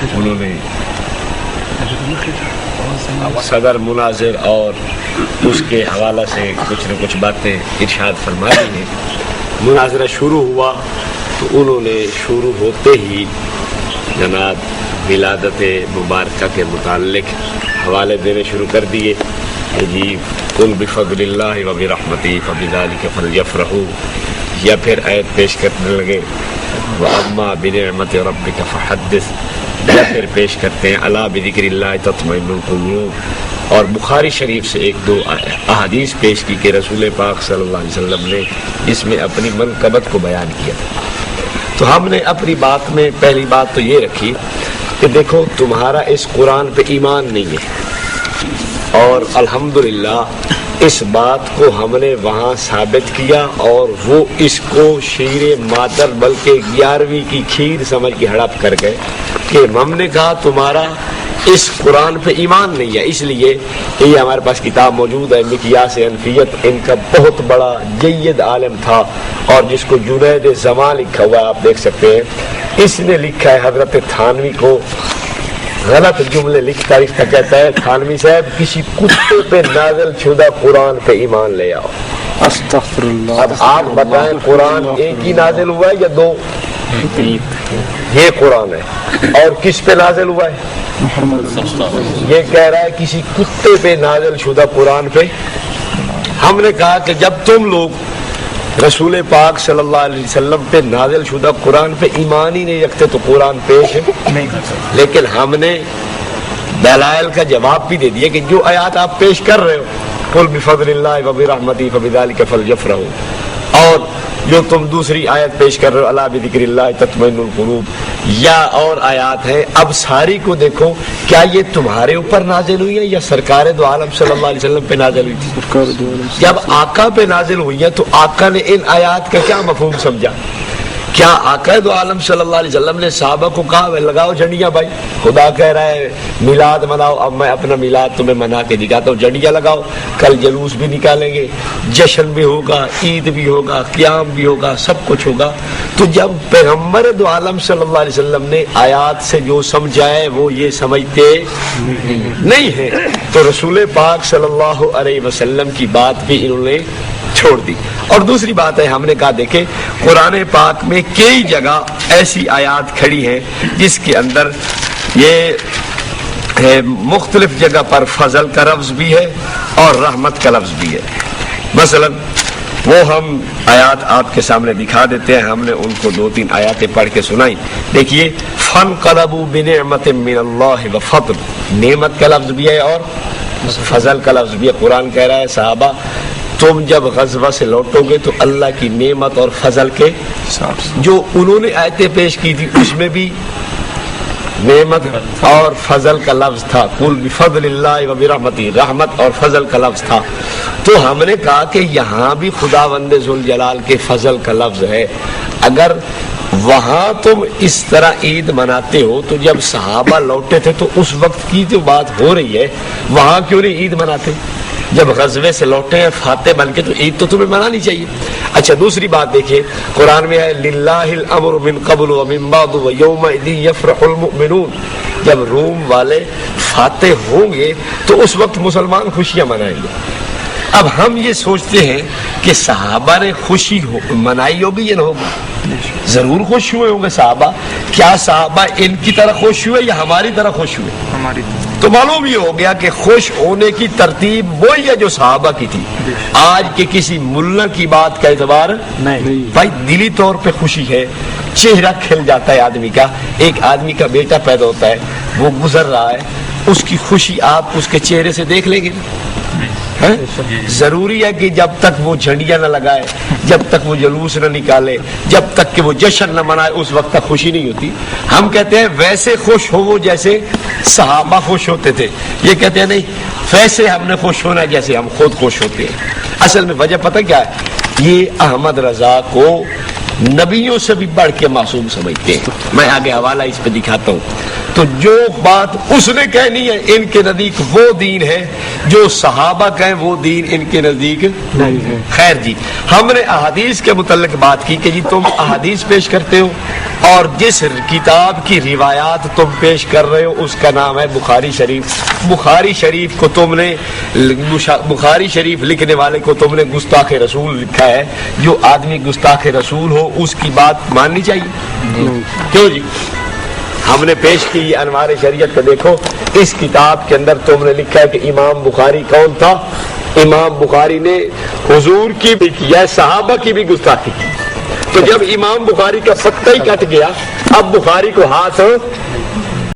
انہوں نے صدر مناظر اور اس کے حوالہ سے کچھ نہ کچھ باتیں ارشاد فرما دی ہیں. مناظرہ شروع ہوا تو انہوں نے شروع ہوتے ہی جناب ولادت مبارکہ کے متعلق حوالے دینے شروع کر دیے کہ جی قل بفضل اللہ وبرحمتہ فبذلک فلیفرحوا، یا پھر آیت پیش کرنے لگے وَأَمَّا بِنِعْمَةِ رَبِّكَ فَحَدِّثْ، یا پھر پیش کرتے ہیں الا بذکر اللہ تطمئن القلوب. اور بخاری شریف سے ایک دو احادیث پیش کی کہ رسول پاک صلی اللہ علیہ وسلم نے اس میں اپنی منقبت کو بیان کیا تھا. تو ہم نے اپنی بات میں پہلی بات تو یہ رکھی کہ دیکھو تمہارا اس قرآن پہ ایمان نہیں ہے، اور الحمدللہ اس بات کو ہم نے وہاں ثابت کیا، اور وہ اس کو شیر مادر بلکہ 11ویں کی کھیر سمجھ کے ہڑپ کر گئے کہ ہم نے کہا تمہارا اس قرآن پہ ایمان نہیں ہے. اس لیے کہ یہ ہمارے پاس کتاب موجود ہے مقیاس انفیت، ان کا بہت بڑا جید عالم تھا، اور جس کو جنید زمان لکھا ہوا ہے آپ دیکھ سکتے ہیں. اس نے لکھا ہے حضرت تھانوی کو غلط جملے لکھتا لکھتا کہتا ہے تھانوی صاحب کسی کتے پہ نازل شدہ قرآن پہ ایمان لے آؤ. استغفر اللہ. اب آپ بتائیں قرآن ایک ہی نازل ہوا ہے یا دو؟ یہ قرآن ہے، اور کس پہ نازل ہوا ہے؟ یہ کہہ رہا ہے کسی کتے پہ نازل شدہ قرآن پہ. ہم نے کہا کہ جب تم لوگ رسول پاک صلی اللہ علیہ وسلم پہ نازل شدہ قرآن پہ ایمان ہی نہیں رکھتے تو قرآن پیش نہیں کر سکتے. لیکن ہم نے دلائل کا جواب بھی دے دیا کہ جو آیات آپ پیش کر رہے ہو قل بفضل اللہ وبرحمتہ فبذلک فلیفرحوا، اور جو تم دوسری آیت پیش کر رہے ہو الا بذکر اللہ تطمئن القلوب، یا اور آیات ہیں. اب ساری کو دیکھو کیا یہ تمہارے اوپر نازل ہوئی ہے یا سرکار دو عالم صلی اللہ علیہ وسلم پہ نازل ہوئی تھی؟ جب آقا پہ نازل ہوئی ہے تو آقا نے ان آیات کا کیا مفہوم سمجھا؟ کیا آقا دو عالم صلی اللہ علیہ وسلم نے صحابہ کو کہا لگاؤ جھنڈیاں بھائی، خدا کہہ رہا ہے میلاد مناؤ، اب میں اپنا میلاد تمہیں منا کے دکھاتا ہوں، جھنڈیاں لگاؤ، کل جلوس بھی نکالیں گے، جشن بھی ہوگا، عید بھی ہوگا، قیام بھی ہوگا، سب کچھ ہوگا. تو جب پیغمبر دو عالم صلی اللہ علیہ وسلم نے آیات سے جو سمجھا ہے وہ یہ سمجھتے نہیں ہے، تو رسول پاک صلی اللہ علیہ وسلم کی بات بھی انہوں نے چھوڑ دی. اور دوسری بات ہے ہم نے کہا دیکھیں قرآن پاک میں کئی جگہ ایسی آیات کھڑی ہیں جس کے اندر یہ مختلف جگہ پر فضل کا لفظ بھی ہے اور رحمت کا لفظ بھی ہے. مثلا وہ ہم آیات آپ کے سامنے دکھا دیتے ہیں. ہم نے ان کو 2-3 آیاتیں پڑھ کے سنائی. دیکھیے فانقلبوا بنعمت من اللہ وفضل، نعمت کا لفظ بھی ہے اور فضل کا لفظ بھی ہے. قرآن کہہ رہا ہے صحابہ تم جب غزوہ سے لوٹو گے تو اللہ کی نعمت اور فضل کے جو انہوں نے آیتیں پیش کی تھی اس میں بھی نعمت اور فضل کا لفظ تھا. قل بفضل اللہ وبرحمتہ، رحمت اور فضل کا لفظ تھا. تو ہم نے کہا کہ یہاں بھی خداوند ذوالجلال کے فضل کا لفظ ہے. اگر وہاں تم اس طرح عید مناتے ہو تو جب صحابہ لوٹے تھے تو اس وقت کی جو بات ہو رہی ہے وہاں کیوں نہیں عید مناتے؟ جب غزوے سے لوٹے ہیں فاتح بن کے تو عید تو تمہیں منانی چاہیے. اچھا دوسری بات دیکھیے قرآن میں ہے للہ الامر من قبل ومن بعد ویومئذ یفرح المؤمنون، جب روم والے فاتح ہوں گے تو اس وقت مسلمان خوشیاں منائیں گے. اب ہم یہ سوچتے ہیں کہ صحابہ نے خوشی منائی ہوگی یا نہ ہوگی؟ ضرور خوش ہوئے ہوں گے صحابہ. کیا صحابہ ان کی طرح خوش ہوئے یا ہماری طرح خوش ہوئے؟ ہماری. تو معلوم یہ ہو گیا کہ خوش ہونے کی ترتیب وہی ہے جو صحابہ کی تھی. آج کے کسی ملا کی بات کا اعتبار نہیں. بھائی دلی طور پہ خوشی ہے، چہرہ کھل جاتا ہے آدمی کا. ایک آدمی کا بیٹا پیدا ہوتا ہے، وہ گزر رہا ہے، اس کی خوشی آپ اس کے چہرے سے دیکھ لیں گے. ضروری ہے کہ جب تک وہ جھنڈیاں نہ لگائے، جب تک وہ جلوس نہ نکالے، جب تک کہ وہ جشن نہ منائے اس وقت تک خوشی نہیں ہوتی. ہم کہتے ہیں ویسے خوش ہو وہ جیسے صحابہ خوش ہوتے تھے. یہ کہتے ہیں نہیں ویسے ہم نے خوش ہونا جیسے ہم خود خوش ہوتے ہیں. اصل میں وجہ پتہ کیا ہے؟ یہ احمد رضا کو نبیوں سے بھی بڑھ کے معصوم سمجھتے ہیں. میں آگے حوالہ اس پہ دکھاتا ہوں. تو جو بات اس نے کہنی ہے ان کے نزدیک وہ دین ہے، جو صحابہ کہیں وہ دین ان کے نزدیک نہیں ہے۔ خیر جی، ہم نے احادیث کے متعلق بات کی کہ جی تم احادیث پیش کرتے ہو اور جس کتاب کی روایات تم پیش کر رہے ہو اس کا نام ہے بخاری شریف۔ بخاری شریف کو تم نے، بخاری شریف لکھنے والے کو تم نے گستاخ رسول لکھا ہے۔ جو آدمی گستاخ رسول ہو اس کی بات ماننی چاہیے؟ کیوں جی؟ ہم نے پیش کی انوار شریعت کو، دیکھو اس کتاب کے اندر تم نے لکھا ہے کہ امام بخاری کون تھا؟ امام بخاری نے حضور کی بھی کی ہے، صحابہ کی بھی گستاخی کی۔ تو جب امام بخاری کا پتہ ہی کٹ گیا، اب بخاری کو ہاتھ